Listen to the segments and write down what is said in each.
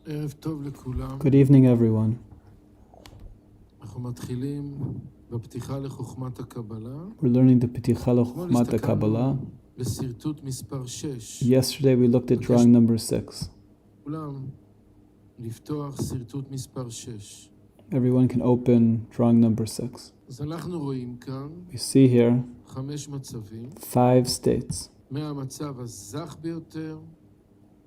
ערב טוב לכולם. Good evening, everyone. אנחנו מתחילים בפתיחה לחוכמת הקבלה. We're learning the Peticha L'Chokhmat Kabbalah. בסרטוט מספר 6. Yesterday we looked at drawing number 6. כולם לפתוח סרטוט מספר 6. Everyone can open drawing number 6. אז אנחנו רואים כאן We see here 5 מצבים. 5 states. מהמצב הזך ביותר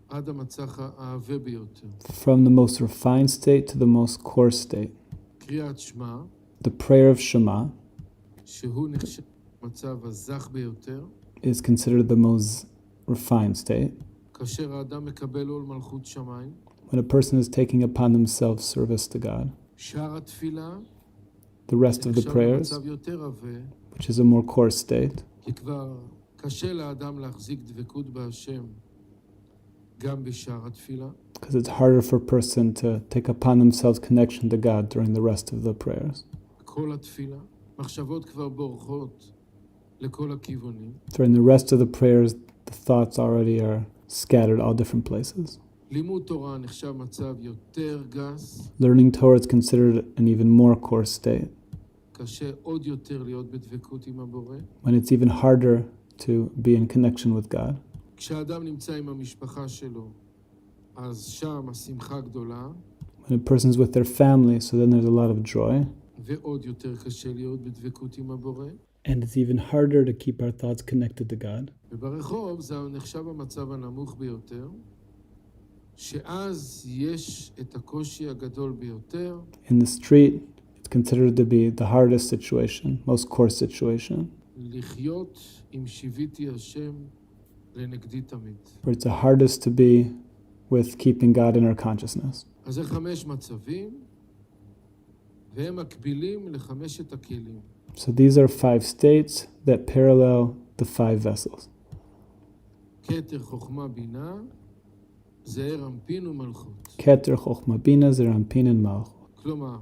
עד המצב העבה ביותר. From the most refined state to the most coarse state. קריאת שמע, The prayer of Shema שהוא נחשב מצב הזך ביותר, is considered the most refined state. כאשר האדם מקבל עול מלכות שמיים. When a person is taking upon themselves service to God. שאר התפילה, The rest of the prayers, מצב יותר עבה, which is a more coarse state, כי כבר קשה לאדם להחזיק דבקות בהשם גם בשאר התפילה. because it's harder for a person to take upon themselves connection to God during the rest of the prayers. כל התפילה, מחשבות כבר בורחות לכל הכיוונים. During the rest of the prayers, the thoughts already are scattered all different places. לימוד תורה נחשב מצב יותר גס, Learning Torah is considered an even more coarse state, קשה עוד יותר להיות בדבקות עם הבורא. when it's even harder to be in connection with God. כשאדם נמצא עם המשפחה שלו, אז שם השמחה גדולה, When a person's with their family, so then there's a lot of joy, ועוד יותר קשה להיות בדבקות עם הבורא. and it's even harder to keep our thoughts connected to God. וברחוב זה נחשב המצב הנמוך ביותר, שאז יש את הקושי הגדול ביותר. In the street, it's considered to be the hardest situation, most coarse situation, לחיות עם שיוויתי השם לנגדי תמיד. where it's the hardest to be with keeping God in our consciousness. אז זה 5 מצבים, והם מקבילים לחמשת הכלים. So these are 5 states that parallel the 5 vessels. כתר, חוכמה, בינה, זעיר אנפין ומלכות. Keter, Chokhmah, Bina, Zeir Anpin, and Malchut. כלומר,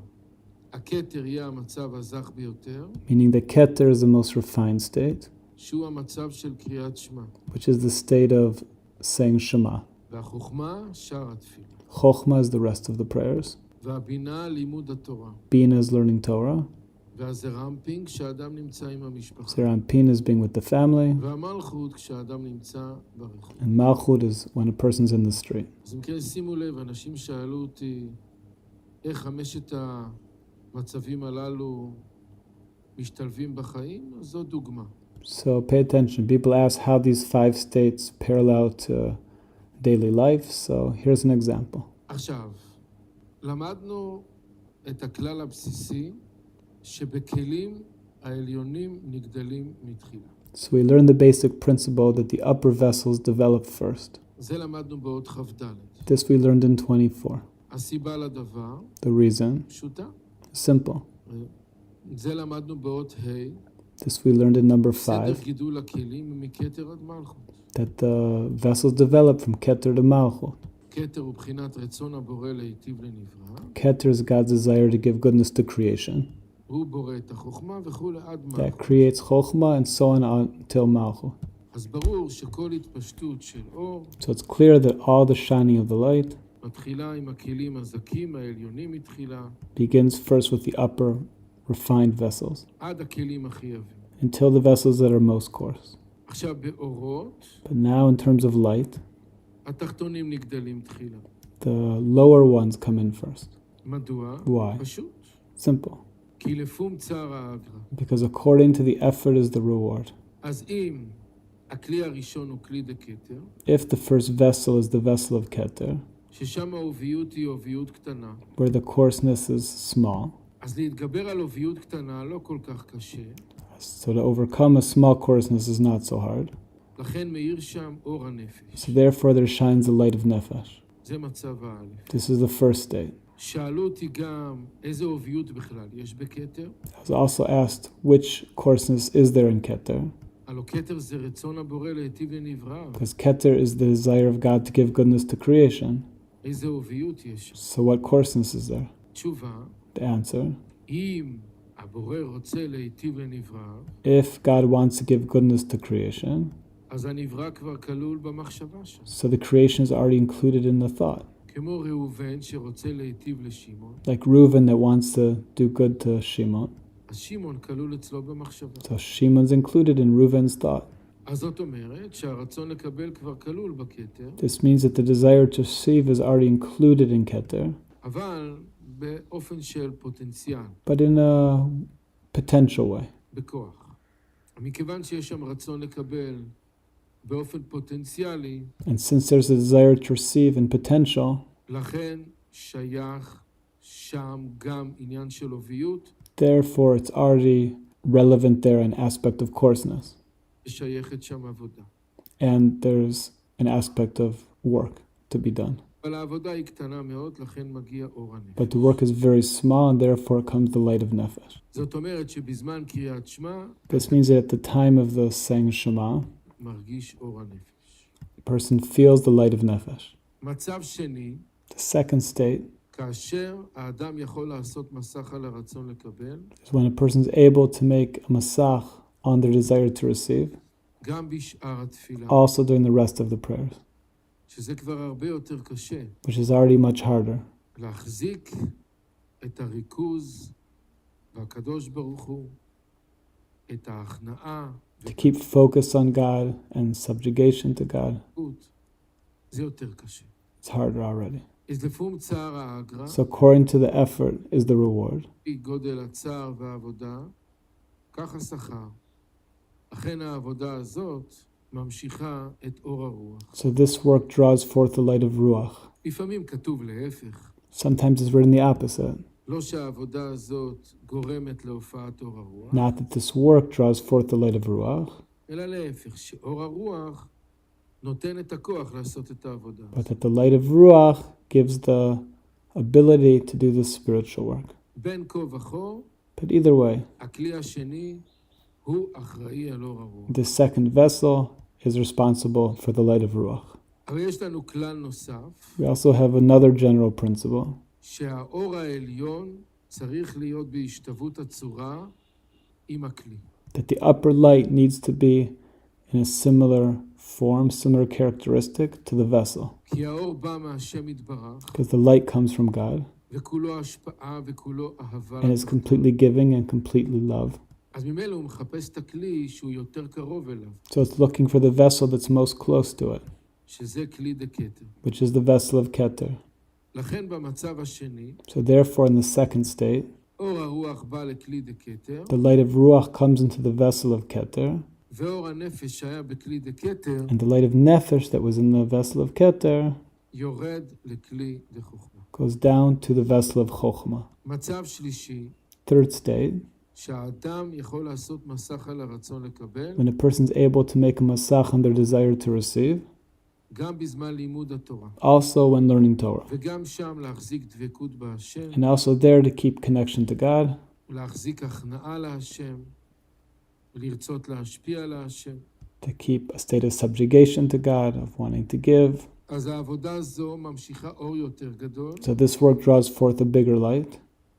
הכתר יהיה המצב הזך ביותר, Meaning that Keter is the most refined state, שהוא המצב של קריאת שמע. which is the state of saying Shema. והחוכמה, שאר התפילה. Chokhmah is the rest of the prayers. והבינה, לימוד התורה. Bina is learning Torah. והזעיר אנפין, כשאדם נמצא עם המשפחה. Zeir Anpin is being with the family. והמלכות, כשאדם נמצא ברחוב. And Malchut is when a person's in the street. אז אם כן, שימו לב, אנשים שאלו אותי איך 5 המצבים הללו משתלבים בחיים, אז זו דוגמה. So pay attention. People ask how these 5 states parallel to daily life. So here's an example. עכשיו, למדנו את הכלל הבסיסי שבכלים העליונים נגדלים מתחילה. So we learned the basic principle that the upper vessels develop first. זה למדנו באות כ"ד. This we learned in 24. הסיבה לדבר The reason, פשוטה. simple. זה למדנו באות ה'. This we learned in number סדר 5, גידול הכלים מכתר עד מלכות. that the vessels develop from Keter to Malchut. כתר הוא בחינת רצון הבורא להיטיב לנברא. Keter is God's desire to give goodness to creation. הוא בורא את החוכמה וכולי עד That מלכות. creates Chokhmah and so on until Malchut. אז ברור שכל התפשטות של אור So it's clear that all the shining of the light מתחילה עם הכלים הזכים העליונים מתחילה, begins first with the upper refined vessels, עד הכלים הכי עבים. until the vessels that are most coarse. עכשיו באורות, But now in terms of light, התחתונים נגדלים תחילה. the lower ones come in first. מדוע? Why? פשוט. Simple. כי לפום צער האגרא. Because according to the effort is the reward. אז אם הכלי הראשון הוא כלי דקתר, If the first vessel is the vessel of Keter, ששם האוביות היא אוביות קטנה, where the coarseness is small, אז להתגבר על אוביות קטנה לא כל כך קשה, so to overcome a small coarseness is not so hard. לכן מאיר שם אור הנפש. So therefore there shines the light of Nefesh. זה מצב האלף. This is the first state. שאלו אותי גם איזה אוביות בכלל יש בכתר. I was also asked which coarseness is there in Keter, הלא כתר זה רצון הבורא להיטיב לנברא. because Keter is the desire of God to give goodness to creation. איזה אוביות יש? So what coarseness is there? תשובה, The answer, אם הבורא רוצה להיטיב לנברא, if God wants to give goodness to creation, אז הנברא כבר כלול במחשבה שם. so the creation is already included in the thought. כמו ראובן שרוצה להיטיב לשמעון, like Reuven that wants to do good to Shimon. אז שמעון כלול אצלו במחשבה. So Shimon's included in Reuven's thought. אז זאת אומרת שהרצון לקבל כבר כלול בכתר, This means that the desire to receive is already included in Keter, אבל באופן של פוטנציאל, but in a potential way. בכוח. מכיוון שיש שם רצון לקבל באופן פוטנציאלי, And since there's a desire to receive in potential, לכן שייך שם גם עניין של אוביות, therefore it's already relevant there an aspect of coarseness. ושייכת שם עבודה. And there's an aspect of work to be done. אבל העבודה היא קטנה מאוד, לכן מגיע אור הנפש. But the work is very small, and therefore comes the light of nefesh. זאת אומרת שבזמן קריאת שמע, This means that at the time of the saying Shema, מרגיש אור הנפש. the person feels the light of nefesh. מצב שני, The second state כאשר האדם יכול לעשות מסך על הרצון לקבל, is when a person is able to make a masach on their desire to receive, גם בשאר התפילה, also during the rest of the prayers, שזה כבר הרבה יותר קשה, which is already much harder. להחזיק את הריכוז והקדוש ברוך הוא, את ההכנעה, To keep focus on God and subjugation to God, זה יותר קשה. it's harder already. אז לפום צער האגרה, So according to the effort is the reward. לפי גודל הצער והעבודה, כך השכר. אכן העבודה הזאת ממשיכה את אור הרוח. So this work draws forth the light of Ruach. לפעמים כתוב להפך, Sometimes it's written the opposite. לא שהעבודה הזאת גורמת להופעת אור הרוח, Not that this work draws forth the light of Ruach, אלא להפך, שאור הרוח נותן את הכוח לעשות את העבודה. but that the light of Ruach gives the ability to do the spiritual work. בין כה וכה, But either way, הכלי השני הוא אחראי על אור הרוח. the second vessel is responsible for the light of Ruach. אבל יש לנו כלל נוסף, We also have another general principle, שהאור העליון צריך להיות בהשתוות הצורה עם הכלי. that the upper light needs to be in a similar form, similar characteristic to the vessel, כי האור בא מהשם יתברך, because the light comes from God וכולו השפעה וכולו אהבה. and is completely giving and completely love. אז ממילא הוא מחפש את הכלי שהוא יותר קרוב אליו, So it's looking for the vessel that's most close to it, שזה כלי דקטר. which is the vessel of Keter. לכן במצב השני, So therefore, in the second state, אור הרוח בא לכלי דקטר, the light of Ruach comes into the vessel of Keter, ואור הנפש שהיה בכלי דקטר, and the light of Nefesh that was in the vessel of Keter יורד לכלי דחוכמה. goes down to the vessel of Chokhmah. מצב שלישי, Third state, שהאדם יכול לעשות מסך על הרצון לקבל, when a person is able to make a masach on their desire to receive, גם בזמן לימוד התורה, also when learning Torah, וגם שם להחזיק דבקות בהשם, and also there to keep connection to God, ולהחזיק הכנעה להשם, ולרצות להשפיע על השם. to keep a state of subjugation to God, of wanting to give. אז העבודה זו ממשיכה אור יותר גדול, So this work draws forth a bigger light,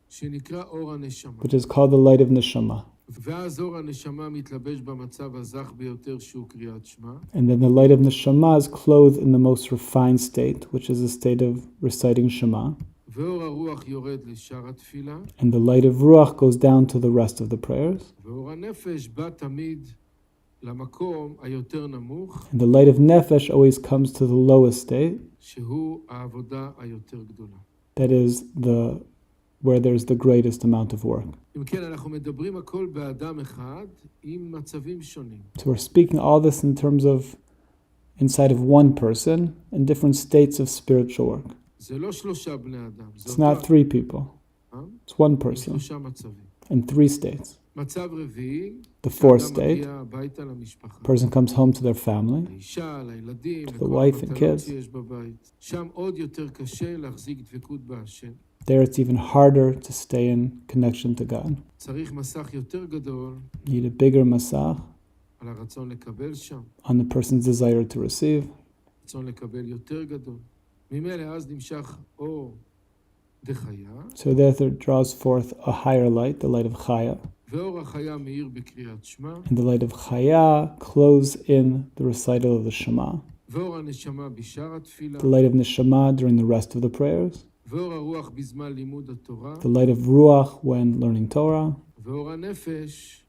שנקרא אור הנשמה. which is called the light of Neshama. ואז אור הנשמה מתלבש במצב הזך ביותר שהוא קריאת שמע, And then the light of Neshama is clothed in the most refined state, which is a state of reciting Shema. ואור הרוח יורד לשאר התפילה, And the light of Ruach goes down to the rest of the prayers. ואור הנפש בא תמיד למקום היותר נמוך, And the light of Nefesh always comes to the lowest state, שהוא העבודה היותר גדולה. that is where there's the greatest amount of work. אם כן, אנחנו מדברים הכל באדם אחד עם מצבים שונים. So we're speaking all this in terms of inside of one person in different states of spiritual work. זה לא שלושה בני אדם, זה It's not three people. It's one person שלושה מצבים. in three states. מצב רביעי, The fourth האדם state, מגיע הביתה למשפחה. person comes home to their family, לאישה, לילדים, To the לכל wife and המטלות kids. שיש בבית. שם עוד יותר קשה להחזיק דבקות בהשם. there it's even harder to stay in connection to God. צריך מסך יותר גדול You need a bigger masach על הרצון לקבל שם, on the person's desire to receive. רצון לקבל יותר גדול. ממילא אז נמשך אור דחיה, So therefore draws forth a higher light, the light of Chaya. ואור החיה מאיר בקריאת שמע, And the light of Chaya clothes in the recital of the Shema. ואור הנשמה בשאר התפילה, the light of neshama during the rest of the prayers, ואור הרוח בזמן לימוד התורה, the light of ruach when learning Torah, ואור הנפש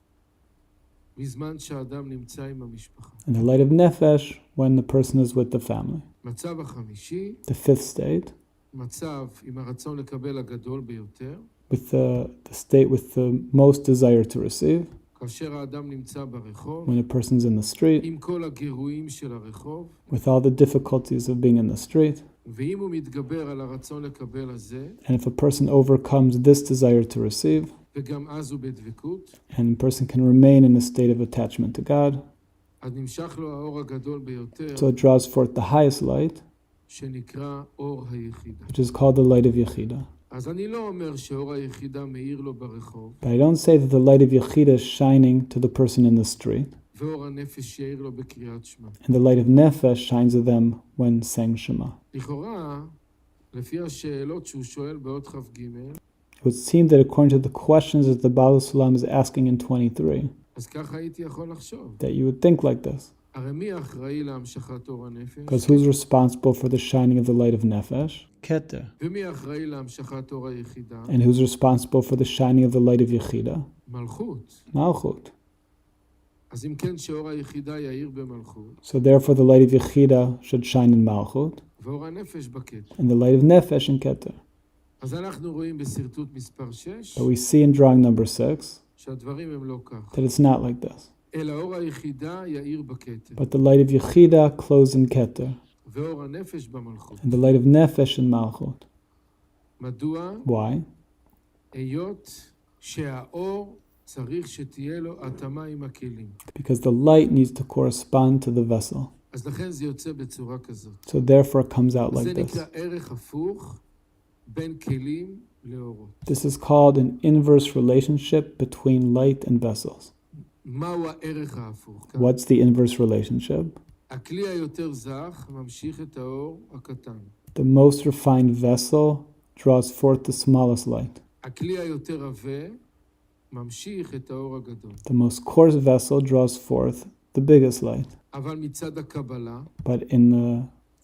בזמן שהאדם נמצא עם המשפחה. and the light of nefesh when the person is with the family. מצב החמישי, The fifth state, מצב עם הרצון לקבל הגדול ביותר, with the state with the most desire to receive, כאשר האדם נמצא ברחוב, when a person's in the street, עם כל הגירויים של הרחוב, with all the difficulties of being in the street, ואם הוא מתגבר על הרצון לקבל הזה, and if a person overcomes this desire to receive, וגם אז הוא בדבקות, and a person can remain in a state of attachment to God, אז נמשך לו האור הגדול ביותר, so it draws forth the highest light, שנקרא אור היחידה. which is called the light of Yechida. אז אני לא אומר שאור היחידה מאיר לו ברחוב, But I don't say that the light of Yechida is shining to the person in the street, ואור הנפש יאיר לו בקריאת שמע. and the light of Nefesh shines to them when saying Shema. לכאורה, לפי השאלות שהוא שואל באות כ"ג, It would seem that according to the questions that the Baal Sulam is asking in 23, אז ככה הייתי יכול לחשוב. that you would think like this. הרי מי אחראי להמשכת אור הנפש? Because who's responsible for the shining of the light of Nefesh? Keter. ומי אחראי להמשכת אור היחידה? And who's responsible for the shining of the light of Yechida? מלכות. Malchut. אז אם כן שאור היחידה יאיר במלכות, So therefore the light of Yechida should shine in Malchut, ואור הנפש בקטע. and the light of Nefesh in Keter. אז אנחנו רואים בשרטוט מספר 6, But we see in drawing number 6 שהדברים הם לא כך. that it's not like this. אלא אור היחידה יאיר בקטע, But the light of Yechida closed in Keter, ואור הנפש במלכות. and the light of Nefesh in Malchut. מדוע? Why? היות שהאור צריך שתהיה לו התאמה עם הכלים. Because the light needs to correspond to the vessel. אז לכן זה יוצא בצורה כזאת. So therefore it comes out זה like this. נקרא ערך הפוך בין כלים לאורות. This is called an inverse relationship between light and vessels. מהו הערך ההפוך? What's the inverse relationship? הכלי היותר זך ממשיך את האור הקטן. The most refined vessel draws forth the smallest light. הכלי היותר עבה ממשיך את האור הגדול. The most coarse vessel draws forth the biggest light. אבל מצד הקבלה, But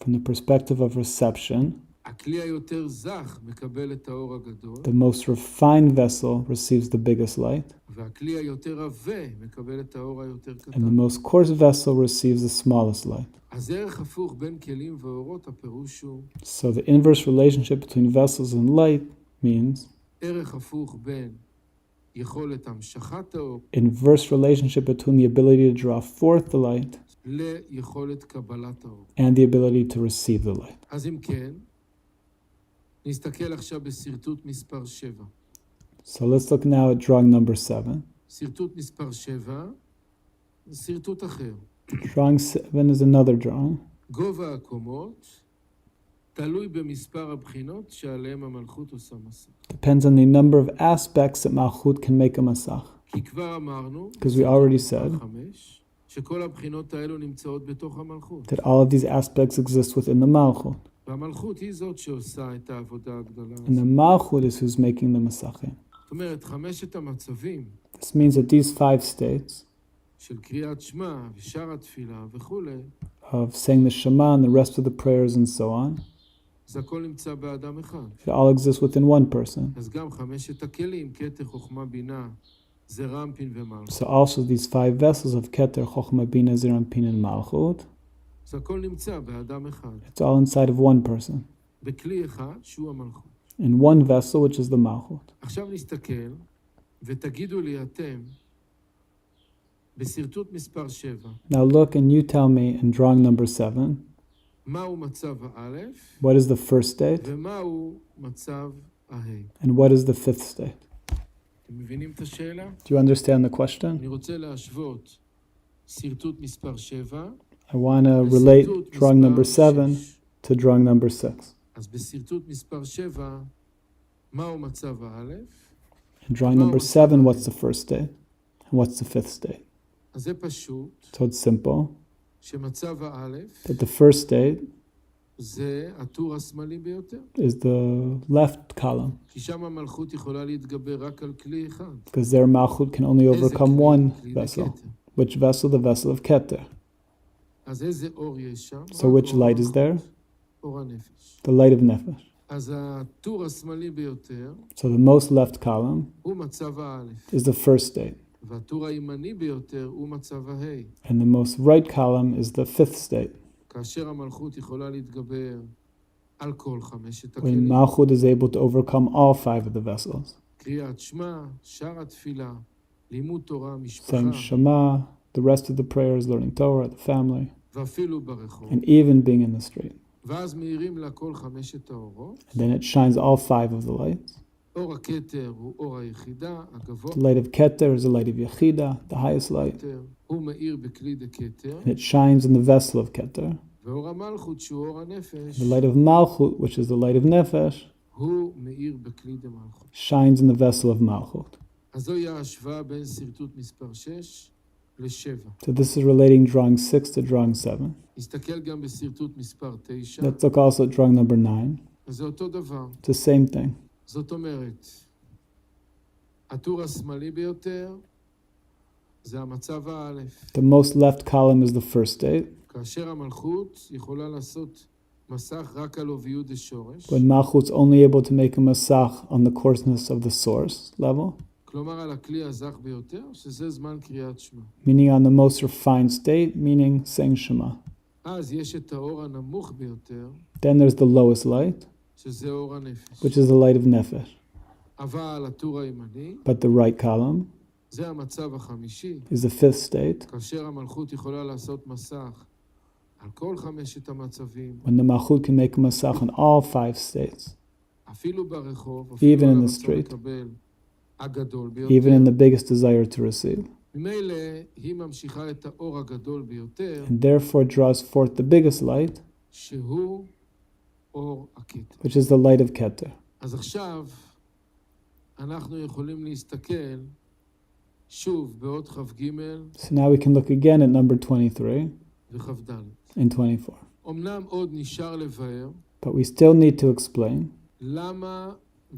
from the perspective of reception, הכלי היותר זך מקבל את האור הגדול, the most refined vessel receives the biggest light, והכלי היותר עבה מקבל את האור היותר and the קטן. most coarse vessel receives the smallest light. אז ערך הפוך בין כלים ואורות, הפירוש הוא So the inverse relationship between vessels and light means ערך הפוך בין יכולת המשכת האור inverse relationship between the ability to draw forth the light ליכולת קבלת האור. and the ability to receive the light. אז אם כן, נסתכל עכשיו בשרטוט מספר 7. So let's look now at drawing number 7. שרטוט מספר 7 זה שרטוט אחר. Drawing 7 is another drawing. גובה הקומות תלוי במספר הבחינות שעליהם המלכות עושה מסך. Depends on the number of aspects that Malchut can make a Masach. כי כבר אמרנו, Because we already said 5, שכל הבחינות האלו נמצאות בתוך המלכות. that all of these aspects exist within the Malchut. והמלכות היא זאת שעושה את העבודה הגדולה And the הזאת. Malchut is who's making the Masachim. זאת אומרת, 5 המצבים This means that these 5 states של קריאת שמע ושאר התפילה וכולי, of saying the Shema and the rest of the prayers and so on, זה הכל נמצא באדם אחד. it all exists within one person. אז גם 5 הכלים, כתר, חוכמה, בינה, זה רמפין ומלכות. So also these 5 vessels of Keter, Chochmah, Bina, Zerampin, and Malchut, זה הכל נמצא באדם אחד. it's all inside of one person. בכלי אחד שהוא המלכות. In one vessel, which is the Malchut. עכשיו נסתכל ותגידו לי אתם בשרטוט מספר 7, Now look and you tell me in drawing number 7, מהו מצב האלף what is the first state ומהו מצב ההי. and what is the fifth state. אתם מבינים את השאלה? Do you understand the question? אני רוצה להשוות שרטוט מספר 7 I want to relate לשרטוט drawing number מספר 7 6. to drawing number 6. אז בשרטוט מספר 7, מהו מצב האלף? In drawing number 7, what's the first state and what's the fifth state? אז זה פשוט So it's simple שמצב האלף that the first state זה הטור השמאלי ביותר. is the left column, כי שם המלכות יכולה להתגבר רק על כלי אחד. because their Malchut can only איזה overcome כלי? one כלי vessel. לכתר. Which vessel? The vessel of Keter. אז איזה אור יש שם? So which light is there? אור הנפש. The light of Nefesh. אז הטור השמאלי ביותר So the most left column הוא מצב האלף, is the first state, והטור הימני ביותר הוא מצב ההי. and the most right column is the fifth state, כאשר המלכות יכולה להתגבר על כל חמשת when הכלים. Malchut is able to overcome all five of the vessels. קריאת שמע, שר התפילה, לימוד תורה, משפחה, Saying Shema, the rest of the prayers, learning Torah, the family, ואפילו ברחוב. and even being in the street. ואז מאירים לה כל חמשת האורות. And then it shines all five of the lights. אור הכתר הוא אור היחידה, הגבוה The light of Keter is the light of Yechida, the highest light, יותר. הוא מאיר בכלי דקתר. and it shines in the vessel of Keter. ואור המלכות שהוא אור הנפש, The light of Malchut, which is the light of Nefesh, הוא מאיר בכלי דמלכות. shines in the vessel of Malchut. אז זוהי ההשוואה בין שרטוט מספר 6 ל-7. So this is relating drawing 6 to drawing 7. נסתכל גם בשרטוט מספר 9, Let's look also at drawing number 9. אז זה אותו דבר. It's the same thing. זאת אומרת, הטור השמאלי ביותר זה המצב האלף. The most left column is the first state, כאשר המלכות יכולה לעשות מסך רק על עוביות השורש, when Malchut's only able to make a masach on the coarseness of the source level, כלומר על הכלי הזך ביותר, שזה זמן קריאת שמע. meaning on the most refined state, meaning saying Shema. אז יש את האור הנמוך ביותר, Then there's the lowest light, שזה אור הנפש. which is the light of Nefesh. אבל הטור הימני, But the right column זה המצב החמישי, is the fifth state, כאשר המלכות יכולה לעשות מסך על כל חמשת המצבים, when the Malchut can make a masach on all five states, אפילו ברחוב, Even אפילו in על the הרצון street. לקבל הגדול even in ביותר. the biggest desire to receive, ממילא היא ממשיכה את האור הגדול ביותר, and therefore draws forth the biggest light, שהוא אור הכתר. which is the light of Keter. אז עכשיו אנחנו יכולים להסתכל שוב בעוד כ"ג So now we can look again at number 23 וכ"ד. and 24. אמנם עוד נשאר לבאר But we still need to explain למה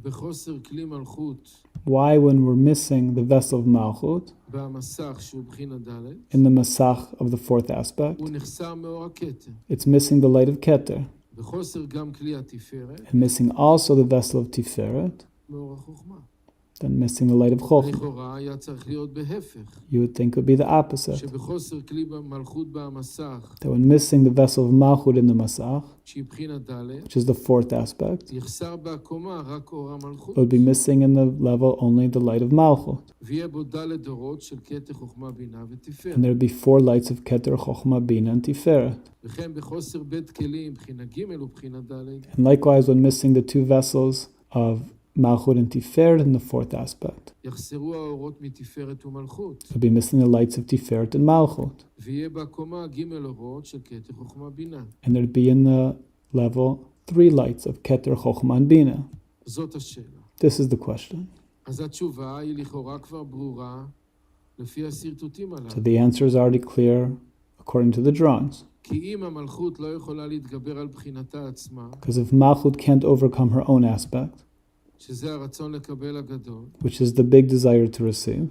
בחוסר כלי מלכות why when we're missing the vessel of Malchut במסך שהוא בחינה ד', in the masach of the fourth aspect, הוא נחסר מאור הכתר. it's missing the light of Keter, בחוסר גם כלי התפארת, and missing also the vessel of Tiferet, מאור החוכמה. then missing the light of Chochmah. לכאורה היה צריך להיות בהפך, You would think it would be the opposite, שבחוסר כלי מלכות במסך, that when missing the vessel of Malchut in the masach, שהיא בחינה ד', which is the fourth aspect, יחסר בהקומה רק אור המלכות, it would be missing in the level only the light of Malchut. ויהיה בו ד' דורות של כתר חוכמה בינה ותפארת. And there would be four lights of Keter, Chochmah, Bina, and Tiferet. וכן בחוסר בית כלים, בחינה ג' ובחינה ד', And likewise, when missing the two vessels of Malchut and Tiferet in the fourth aspect, יחסרו האורות מתפארת ומלכות, it would be missing the lights of Tiferet and Malchut. ויהיה בהקומה ג' אורות של כתר חוכמה בינה. And there'd be in the level three lights of Keter, Chochmah, and Bina. זאת השאלה. This is the question. אז התשובה היא לכאורה כבר ברורה לפי השרטוטים הללו. So the answer is already clear according to the drawings. כי אם המלכות לא יכולה להתגבר על בחינתה עצמה, Because if Malchut can't overcome her own aspect, שזה הרצון לקבל הגדול, which is the big desire to receive,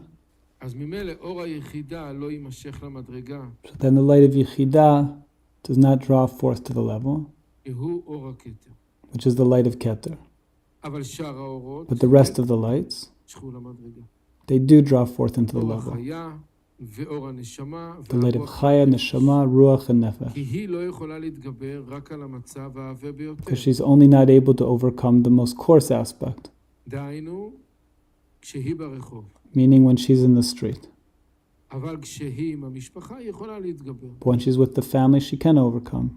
אז ממילא אור היחידה לא יימשך למדרגה, so then the light of Yechidah does not draw forth to the level, הוא אור הכתר. which is the light of Keter. אבל שאר האורות, But the rest of the lights, ימשכו למדרגה. they do draw forth into the אור level. החיה ואור הנשמה The light of והרוח, Chaya, Neshama, Ruach, and Nefesh. כי היא לא יכולה להתגבר רק על המצב העבה ביותר. Because she's only not able to overcome the most coarse aspect, דהיינו, כשהיא ברחוב. meaning when she's in the street. אבל כשהיא עם המשפחה היא יכולה להתגבר. But when she's with the family, she can overcome.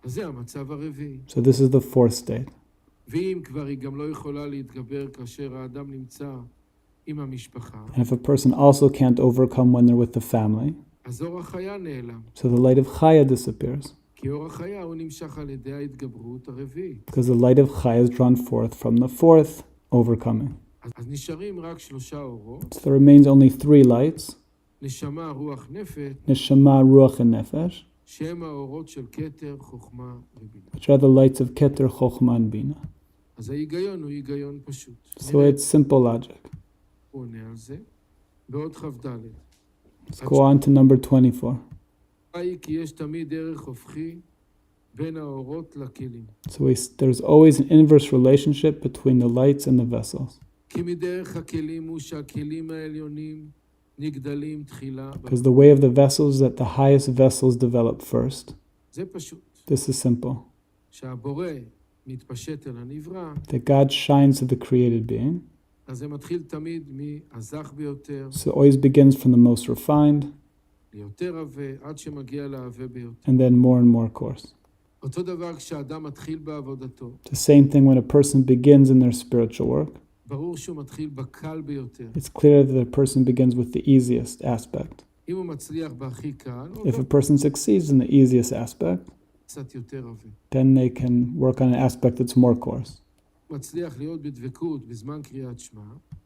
אז זה המצב הרביעי. So this is the fourth state. ואם כבר היא גם לא יכולה להתגבר כאשר האדם נמצא עם המשפחה, And if a person also can't overcome when they're with the family, אז אור החיה נעלם. so the light of Chaya disappears. כי אור החיה הוא נמשך על ידי ההתגברות הרביעית. Because the light of Chaya is drawn forth from the fourth overcoming. אז נשארים רק 3 אורות, So there remains only three lights, נשמה, רוח, נפש, Neshama, Ruach, and Nefesh, שהם האורות של כתר, חוכמה ובינה. which are the lights of Keter, Chochmah, and Bina. אז ההיגיון הוא היגיון פשוט. So it's simple logic. הוא עונה על זה. בעוד כ"ד. Let's go on to number 24. היא כי יש תמיד ערך הופכי בין האורות לכלים. So there's always an inverse relationship between the lights and the vessels. כי מדרך הכלים הוא שהכלים העליונים נגדלים תחילה. Because the way of the vessels is that the highest vessels develop first. זה פשוט. This is simple. שהבורא מתפשט אל הנברא, That God shines to the created being. אז זה מתחיל תמיד מהזך ביותר, So it always begins from the most refined ליותר עבה, עד שמגיע לעבה ביותר. and then more and more coarse. אותו דבר כשאדם מתחיל בעבודתו, The same thing when a person begins in their spiritual work. ברור שהוא מתחיל בקל ביותר. It's clear that a person begins with the easiest aspect. אם הוא מצליח בהכי קל, או If a person succeeds in the easiest aspect, קצת יותר עבה. then they can work on an aspect that's more coarse. מצליח להיות בדבקות בזמן קריאת שמע,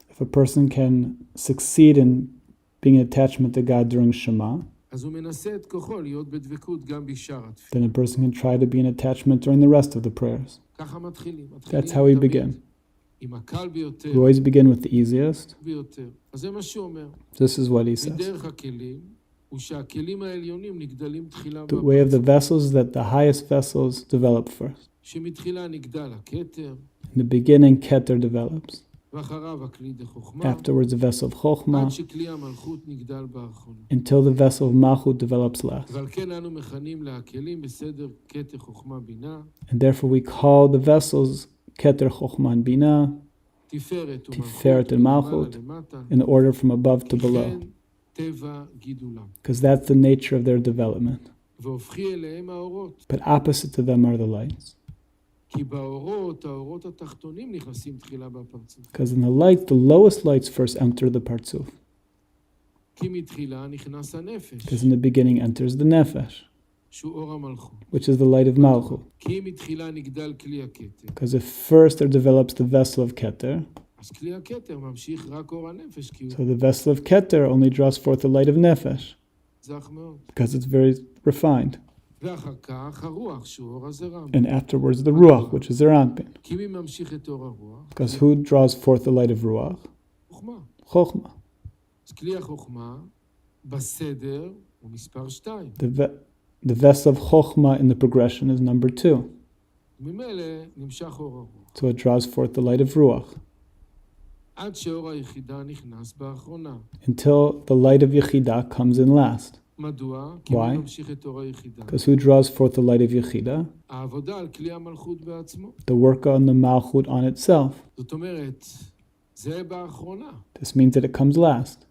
If a person can succeed in being in attachment to God during Shema, אז הוא מנסה את כוחו להיות בדבקות גם בשאר התפילה. then a person can try to be in attachment during the rest of the prayers. ככה מתחילים. That's how we begin. עם הקל ביותר, We always begin with the easiest. ביותר. אז זה מה שהוא אומר. This is what he says. מדרך הכלים, הוא שהכלים העליונים נגדלים תחילה The way of the vessels is that the highest vessels develop first. שמתחילה נגדל הכתר, In the beginning, Keter develops. ואחריו הכלי דחוכמה, Afterwards, the vessel of עד Chokhmah, שכלי המלכות נגדל באחרונה. until the vessel of Malchut develops last. ועל כן אנו מכנים להכלים בסדר כתר חוכמה בינה, And therefore, we call the vessels Keter, Chokhmah, and Binah תפארת תפארת ומלכות, ומלכות, מלמעלה למטה, in the order from above to כי below, כן טבע גידולם. because that's the nature of their development. והופכי אליהם האורות, But opposite to them are the lights. כי באורות, האורות התחתונים נכנסים תחילה בפרצוף. Because in the lights, the lowest lights first enter the Partsuf. כי מתחילה נכנס הנפש, Because in the beginning enters the Nefesh, שהוא אור המלכות. which is the light of Malchut. כי מתחילה נגדל כלי הכתר, Because if first there develops the vessel of Keter, אז כלי הכתר ממשיך רק אור הנפש, כי הוא so the vessel of Keter only draws forth the light of Nefesh, זך מאוד. because it's very refined. ואחר כך הרוח, שהוא אור הזרם. And afterwards the Ruach, which is Zeranpin. כי מי ממשיך את אור הרוח? Because who draws forth the light of Ruach? חוכמה. Chokhmah. אז כלי החוכמה בסדר הוא מספר 2. The vessel of Chokhmah in the progression is number 2. ממילא נמשך אור הרוח. So it draws forth the light of Ruach עד שאור היחידה נכנס באחרונה. until the light of Yechidah comes in last. מדוע? כי Why? מי ממשיך את אור היחידה? Because who draws forth the light of Yechidah? העבודה על כלי המלכות בעצמו. The work on the Malchut on itself. זאת אומרת, זה באחרונה. This means that it comes last.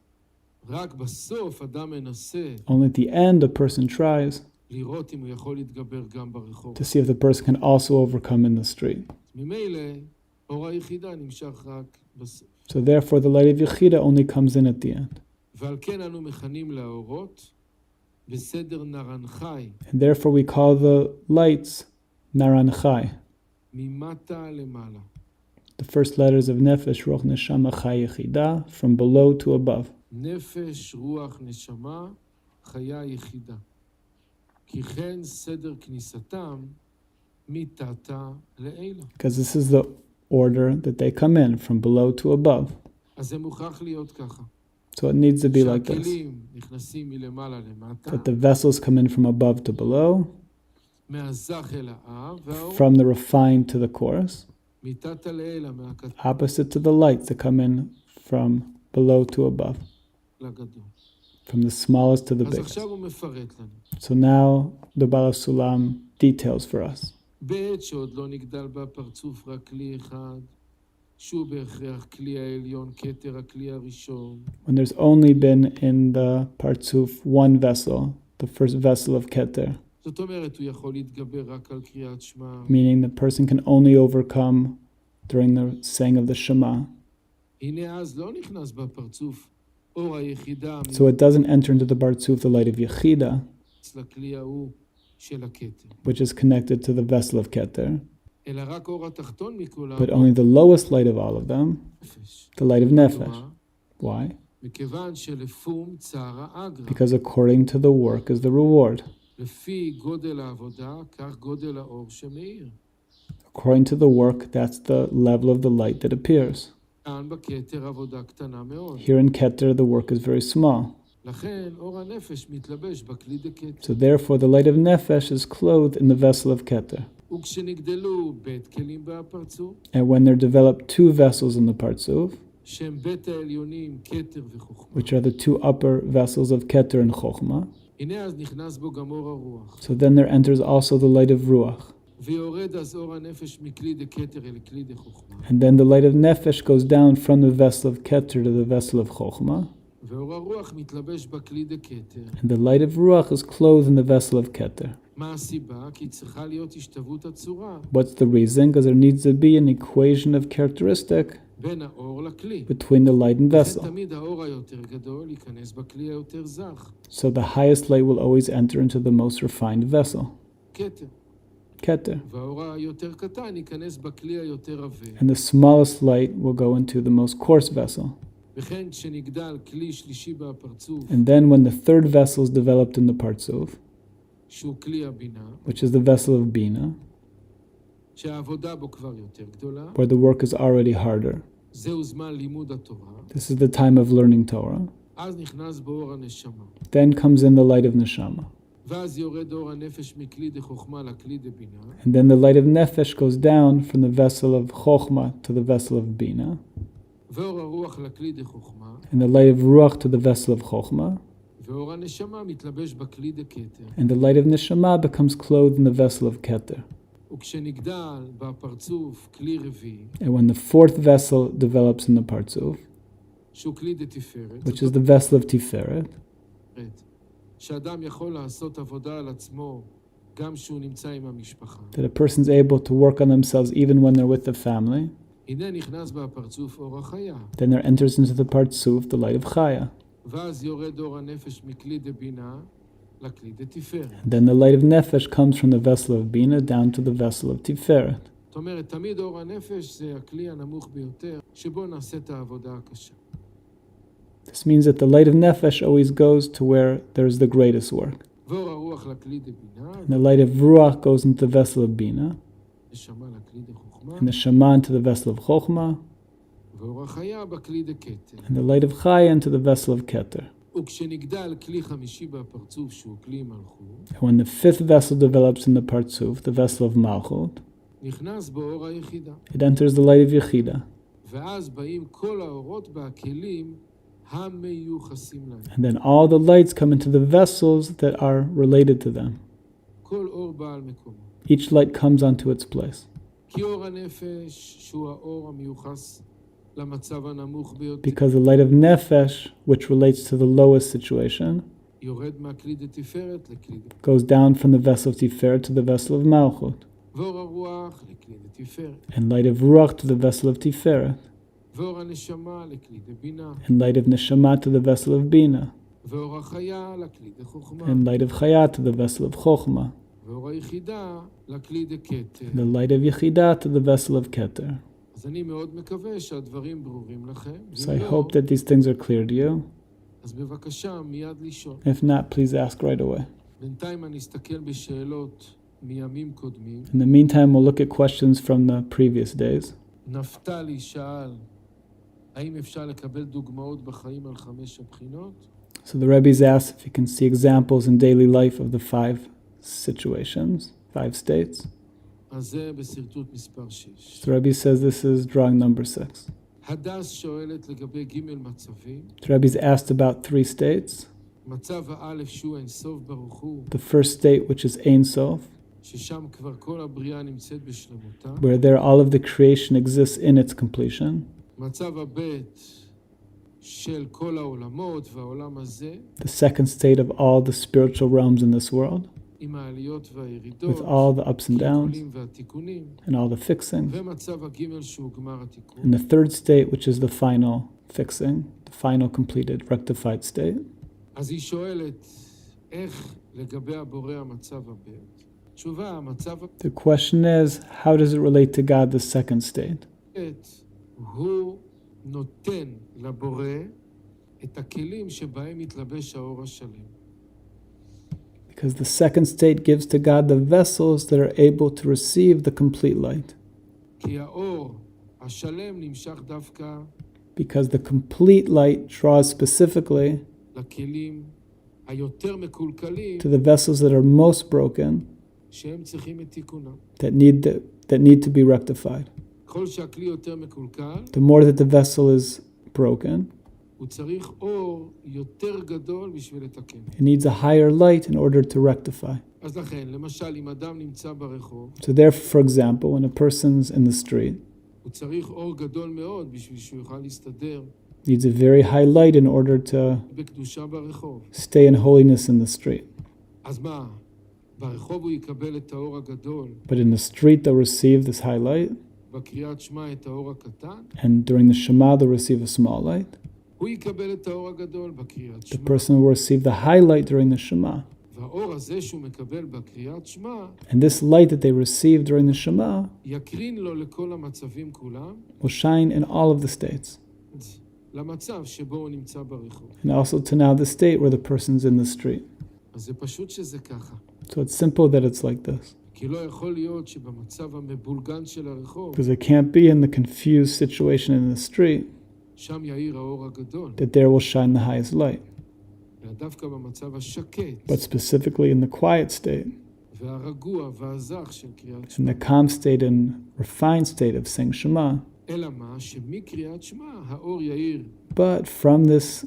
רק בסוף אדם מנסה Only at the end a person tries לראות אם הוא יכול להתגבר גם ברחוב. to see if the person can also overcome in the street. ממילא אור היחידה נמשך רק בסוף. So therefore the light of Yechidah only comes in at the end. ועל כן אנו מכנים לאורות בסדר נרנחי, And therefore we call the lights Naranchai. ממטה למעלה. The first letters of Nefesh, Ruach, Neshama, Chai, Yechidah, from below to above. נפש, רוח, נשמה, חיה יחידה. כי כן סדר כניסתם מתתה לעילה. Because this is the order that they come in, from below to above. אז זה מוכרח להיות ככה. So it needs to be like this. שהכלים נכנסים מלמעלה למטה, That the vessels come in from above to below, מהזך אל האב, והאור from the refined to the coarse, מתתה לעילה, מהקטן opposite to the lights that come in from below to above, לגדול. from the smallest to the אז biggest. עכשיו הוא מפרט לנו. So now the Baal Sulam details for us. בעת שעוד לא נגדל בפרצוף רק כלי אחד, שהוא בהכרח כלי העליון, כתר הכלי הראשון, When there's only been in the Partsuf one vessel, the first vessel of Keter, זאת אומרת, הוא יכול להתגבר רק על קריאת שמע. meaning the person can only overcome during the saying of the Shema. הנה אז לא נכנס בפרצוף אור היחידה So it doesn't enter into the Partsuf the light of Yechidah, מחוץ לכלי ההוא של הכתר, which is connected to the vessel of Keter, אלא רק אור התחתון מכולם, but only the lowest light of all of them, נפש. the light of Nefesh. מדוע? Why? מכיוון שלפום צער האגרא, Because according to the work is the reward. לפי גודל העבודה, כך גודל האור שמאיר. According to the work, that's the level of the light that appears. כאן בכתר עבודה קטנה מאוד. Here in Keter, the work is very small. לכן אור הנפש מתלבש בכלי דקטר. So therefore the light of Nefesh is clothed in the vessel of Keter. וכשנגדלו בית כלים בפרצוף, And when there develop two vessels in the Partsuf, שהם בית העליונים, כתר וחוכמה, which are the two upper vessels of Keter and Chokhmah, הנה אז נכנס בו גם אור הרוח. so then there enters also the light of Ruach. ויורד אז אור הנפש מכלי דקטר אל כלי דחוכמה. And then the light of Nefesh goes down from the vessel of Keter to the vessel of Chokhmah. ואור הרוח מתלבש בכלי דקטר. And the light of Ruach is clothed in the vessel of Keter. מה הסיבה? כי צריכה להיות השתוות הצורה What's the reason? Because there needs to be an equation of characteristic בין האור לכלי. between the light and לכן vessel. תמיד האור היותר גדול ייכנס בכלי היותר זך, So the highest light will always enter into the most refined vessel, כתר. Keter. והאור היותר קטן ייכנס בכלי היותר עבה. And the smallest light will go into the most coarse vessel. וכן כשנגדל כלי שלישי בפרצוף, And then when the third vessel is developed in the Partsuf, שהוא כלי הבינה, which is the vessel of Bina, שהעבודה בו כבר יותר גדולה, where the work is already harder, זהו זמן לימוד התורה, this is the time of learning Torah, אז נכנס בו אור הנשמה. then comes in the light of Neshama. ואז יורד אור הנפש מכלי דחוכמה לכלי דבינה, And then the light of Nefesh goes down from the vessel of Chokhmah to the vessel of Bina, ואור הרוח לכלי דחוכמה, and the light of Ruach to the vessel of Chokhmah, ואור הנשמה מתלבש בכלי דקטר. and the light of Neshama becomes clothed in the vessel of Keter. וכשנגדל בפרצוף כלי רביעי, And when the fourth vessel develops in the Partsuf, שהוא כלי דתפארת, which is the vessel of Tiferet, שאדם יכול לעשות עבודה על עצמו גם שהוא נמצא עם המשפחה. that a person's able to work on themselves even when they're with the family, הנה נכנס בפרצוף אור החיה, then there enters into the Partsuf the light of Chaya. ואז יורד אור הנפש מכלי דבינה לכלי דתפארת. Then the light of Nefesh comes from the vessel of Bina down to the vessel of Tiferet. זאת אומרת, תמיד אור הנפש זה הכלי הנמוך ביותר, שבו נעשה את העבודה הקשה. This means that the light of Nefesh always goes to where there's the greatest work. ואור הרוח לכלי דבינה, And the light of Ruach goes into the vessel of Bina, נשמה לכלי דחוכמה, and the Shema into the vessel of Chokhmah, ואור החיה בכלי דקטר. and the light of Chaya into the vessel of Keter. וכשנגדל כלי חמישי בפרצוף שהוא כלי מלכות, And when the fifth vessel develops in the Partsuf, the vessel of Malchut, נכנס בו אור היחידה. it enters the light of Yechida. ואז באים כל האורות והכלים המיוחסים להם. And then all the lights come into the vessels that are related to them. כל אור בא על מקומו. Each light comes onto its place. כי אור הנפש, שהוא האור המיוחס למצב הנמוך ביותר, Because the light of Nefesh, which relates to the lowest situation, יורד מהכלי דתפארת לכלי דתפארת. goes down from the vessel of Tiferet to the vessel of Malchut, ואור הרוח לכלי דתפארת. and light of Ruach to the vessel of Tiferet, ואור הנשמה לכלי דבינה. and light of Neshama to the vessel of Bina, ואור החיה לכלי דחוכמה. and light of Chaya to the vessel of Chokhmah, ואור היחידה לכלי דקטר. and the light of Yechida to the vessel of Keter. אז אני מאוד מקווה שהדברים ברורים לכם. So ואם I לא, hope that these things are clear to you. אז בבקשה מיד לשאול. If not, please ask right away. בינתיים אני אסתכל בשאלות מימים קודמים. In the meantime, we'll look at questions from the previous days. נפתלי שאל, האם אפשר לקבל דוגמאות בחיים על 5 הבחינות? So the Rebbe's asked if you can see examples in daily life of the 5 situations, 5 states. אז זה בסרטוט מספר 6. The Rebbe says this is drawing number 6. הדס שואלת לגבי ג' מצבים. The Rebbe's asked about 3 states. מצב האלף שהוא אין סוף ברוך הוא, The first state, which is Ein Sof, ששם כבר כל הבריאה נמצאת בשלמותה. where there all of the creation exists in its completion. מצב הבית של כל העולמות והעולם הזה, The second state of all the spiritual realms in this world, עם העליות והירידות, with all the ups and downs קלקולים והתיקונים, and all the fixings. ומצב הג' שהוא גמר התיקון. And the third state, which is the final fixing, the final completed, rectified state. אז היא שואלת, איך לגבי הבורא המצב הבית? תשובה, המצב The question is, how does it relate to God, the second state? הבית הוא נותן לבורא את הכלים שבהם מתלבש האור השלם. Because the second state gives to God the vessels that are able to receive the complete light. כי האור השלם נמשך דווקא Because the complete light draws specifically לכלים היותר מקולקלים to the vessels that are most broken, שהם צריכים את תיקונם. that need to be rectified. ככל שהכלי יותר מקולקל, The more that the vessel is broken, הוא צריך אור יותר גדול בשביל לתקן. it needs a higher light in order to rectify. אז לכן, למשל, אם אדם נמצא ברחוב, So therefore, for example, when a person's in the street, הוא צריך אור גדול מאוד בשביל שהוא יוכל להסתדר needs a very high light in order to בקדושה ברחוב. stay in holiness in the street. אז מה? ברחוב הוא יקבל את האור הגדול, But in the street, they'll receive this high light, בקריאת שמע את האור הקטן, and during the Shema, they'll receive a small light. הוא יקבל את האור הגדול בקריאת The שמע. person will receive the high light during the Shema. והאור הזה שהוא מקבל בקריאת שמע, And this light that they receive during the Shema יקרין לו לכל המצבים כולם, will shine in all of the states, למצב שבו הוא נמצא ברחוב. and also to now the state where the person's in the street. אז זה פשוט שזה ככה. So it's simple that it's like this. כי לא יכול להיות שבמצב המבולגן של הרחוב, Because it can't be in the confused situation in the street שם יאיר האור הגדול. that there will shine the highest light. אלא דווקא במצב השקט, But specifically in the quiet state, והרגוע והזך של קריאת in שמע. the calm state and refined state of saying Shema. אלא מה? שמקריאת שמע האור יאיר But from this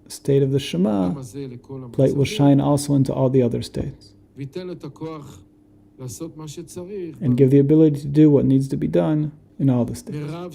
state of the Shema, גם הזה לכל light will המצבים, shine also into all the other states ויתן לו את הכוח לעשות מה שצריך. and give the ability to do what needs to be done in all the states. מרב